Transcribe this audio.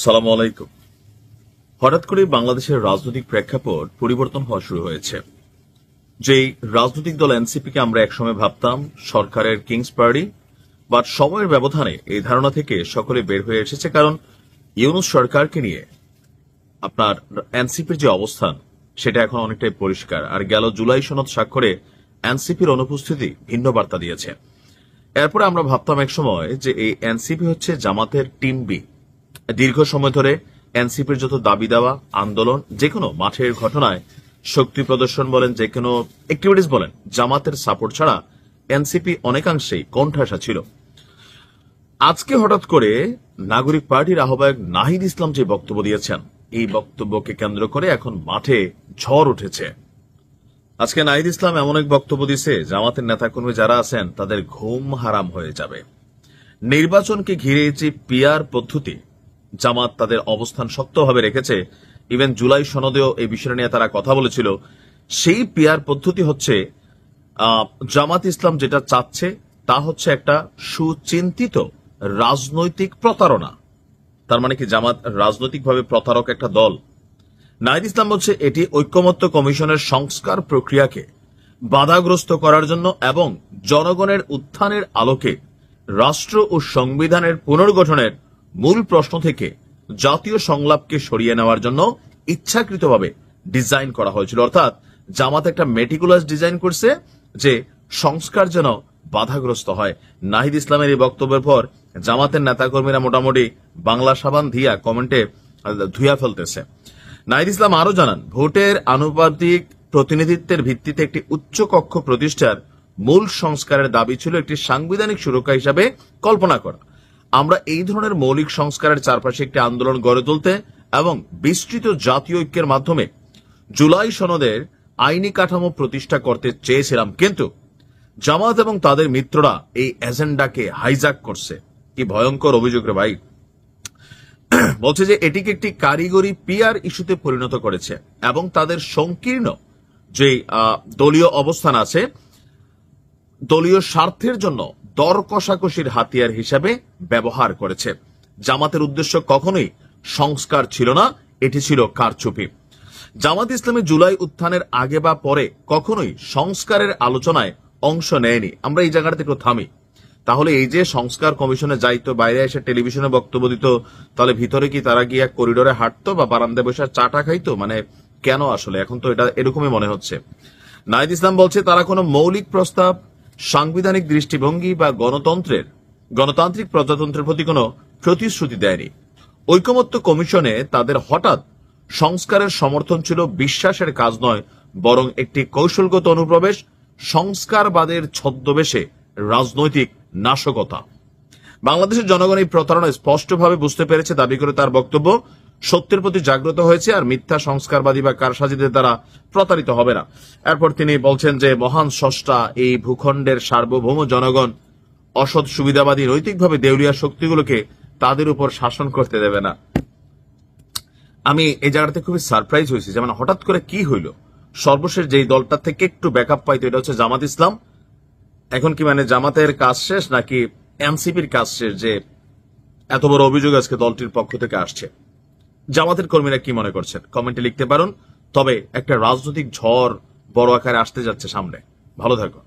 সালামু আলাইকুম। হঠাৎ করে বাংলাদেশের রাজনৈতিক প্রেক্ষাপট পরিবর্তন হওয়া শুরু হয়েছে। যেই রাজনৈতিক দল এনসিপিকে আমরা একসময় ভাবতাম সরকারের কিংস পার্টি, বাট সময়ের ব্যবধানে এই ধারণা থেকে সকলে বের হয়ে এসেছে। কারণ ইউনূস সরকারকে নিয়ে আপনার এনসিপির যে অবস্থান সেটা এখন অনেকটাই পরিষ্কার। আর গেল জুলাই সনদ স্বাক্ষরে এনসিপির অনুপস্থিতি ভিন্ন বার্তা দিয়েছে। এরপরে আমরা ভাবতাম এক সময় যে এই এনসিপি হচ্ছে জামাতের টিম বি। দীর্ঘ সময় ধরে এনসিপির যত দাবি দেওয়া, আন্দোলন, যে কোনো মাঠের ঘটনায় শক্তি প্রদর্শন বলেন, যে কোনো অ্যাক্টিভিটিস বলেন, জামাতের সাপোর্ট ছাড়া এনসিপি অনেকাংশেই কোণঠাসা ছিল। আজকে হঠাৎ করে নাগরিক পার্টির আহ্বায়ক নাহিদ ইসলাম যে বক্তব্য দিয়েছেন, এই বক্তব্যকে কেন্দ্র করে এখন মাঠে ঝড় উঠেছে। আজকে নাহিদ ইসলাম এমন এক বক্তব্য দিছে, জামাতের নেতাকর্মী যারা আছেন তাদের ঘুম হারাম হয়ে যাবে। নির্বাচনকে ঘিরে যে পিআর পদ্ধতি, জামাত তাদের অবস্থান শক্তভাবে রেখেছে। ইভেন জুলাই সনদেও এই বিষয় নিয়ে তারা কথা বলেছিল। সেই পিআর পদ্ধতি হচ্ছে জামাত ইসলাম যেটা চাচ্ছে তা হচ্ছে একটা সুচিন্তিত রাজনৈতিক প্রতারণা। তার মানে কি জামাত রাজনৈতিকভাবে প্রতারক একটা দল? নাহিদ ইসলাম বলছে এটি ঐক্যমত্য কমিশনের সংস্কার প্রক্রিয়াকে বাধাগ্রস্ত করার জন্য এবং জনগণের উত্থানের আলোকে রাষ্ট্র ও সংবিধানের পুনর্গঠনের মূল প্রশ্ন থেকে জাতীয় সংলাপকে সরিয়ে নেওয়ার জন্য ইচ্ছাকৃতভাবে ডিজাইন করা হয়েছিল। অর্থাৎ জামাত একটা মেটিকুলাস ডিজাইন করছে যে সংস্কার যেন বাধাগ্রস্ত হয়। নাহিদ ইসলামের এই বক্তব্যের পর জামাতের নেতাকর্মীরা মোটামুটি বাংলা সাবান দিয়া কমেন্টে ধুইয়া ফেলতেছে। নাহিদ ইসলাম আরো জানান, ভোটের আনুপাতিক প্রতিনিধিত্বের ভিত্তিতে একটি উচ্চ কক্ষ প্রতিষ্ঠার মূল সংস্কারের দাবি ছিল একটি সাংবিধানিক সুরক্ষা হিসাবে কল্পনা করা। আমরা এই ধরনের মৌলিক সংস্কারের চারপাশে একটি আন্দোলন গড়ে তুলতে এবং বিস্তৃত জাতীয় ঐক্যের মাধ্যমে জুলাই সনদের আইনি কাঠামো প্রতিষ্ঠা করতে চেয়েছিলাম, কিন্তু জামাত এবং তাদের মিত্ররা এই এজেন্ডাকে হাইজ্যাক করছে। কি ভয়ঙ্কর অভিযোগ রে ভাই। বলছে যে এটিকে একটি কারিগরি পিআর ইস্যুতে পরিণত করেছে এবং তাদের সংকীর্ণ যে দলীয় অবস্থান আছে, দলীয় স্বার্থের জন্য দর কষাকষির হাতিয়ার হিসেবে ব্যবহার করেছে। জামাতের উদ্দেশ্য কখনোই সংস্কার ছিল না, এটি ছিল কারচুপি। জামাত ইসলামী জুলাই উত্থানের আগে বা পরে কখনোই সংস্কারের আলোচনায় অংশ নেয়নি। আমরা এই জায়গাটাতে একটু থামি। তাহলে এই যে সংস্কার কমিশনে যাইতো, বাইরে এসে টেলিভিশনে বক্তব্য দিত, তাহলে ভিতরে কি তারা গিয়া করিডোরে হাঁটতো বা বারান্দায় বসে চাটা খাইতো? মানে কেন আসলে? এখন তো এটা এরকমই মনে হচ্ছে। নাহিদ ইসলাম বলছে তারা কোনো মৌলিক প্রস্তাব, সাংবিধানিক দৃষ্টিভঙ্গি বা গণতান্ত্রিক প্রজাতন্ত্রের প্রতি কোনো প্রতিশ্রুতি দেয়নি। ঐকমত্য কমিশনে তাদের হঠাৎ সংস্কারের সমর্থন ছিল বিশ্বাসের কাজ নয়, বরং একটি কৌশলগত অনুপ্রবেশ, সংস্কারবাদের ছদ্মবেশে রাজনৈতিক নাশকতা। বাংলাদেশের জনগণ এই প্রতারণা স্পষ্টভাবে বুঝতে পেরেছে দাবি করে তার বক্তব্য, সত্যের প্রতি জাগ্রত হয়েছে আর মিথ্যা সংস্কারবাদী বা কারসাজিদের দ্বারা প্রতারিত হবে না। এরপর তিনি বলছেন যে মহান স্রষ্টা এই ভূখণ্ডের সার্বভৌম জনগণ অসৎ সুবিধাবাদী নৈতিকভাবে দেউলিয়া শক্তিগুলোকে তাদের উপর শাসন করতে দেবে না। আমি এই জায়গাটাতে খুবই সারপ্রাইজ হয়েছি, যেমন হঠাৎ করে কি হইল। সর্বশেষ যেই দলটা থেকে একটু ব্যাকআপ পাইতো এটা হচ্ছে জামাত ইসলাম। এখন কি মানে জামাতের কাজ শেষ নাকি এনসিপির কাজ শেষ যে এত বড় অভিযোগ আজকে দলটির পক্ষ থেকে আসছে? জামাতের কর্মীরা কি মনে করছেন কমেন্টে লিখতে পারেন। তবে একটা রাজনৈতিক ঝড় বড় আকারে আসতে যাচ্ছে সামনে। ভালো থাকুন।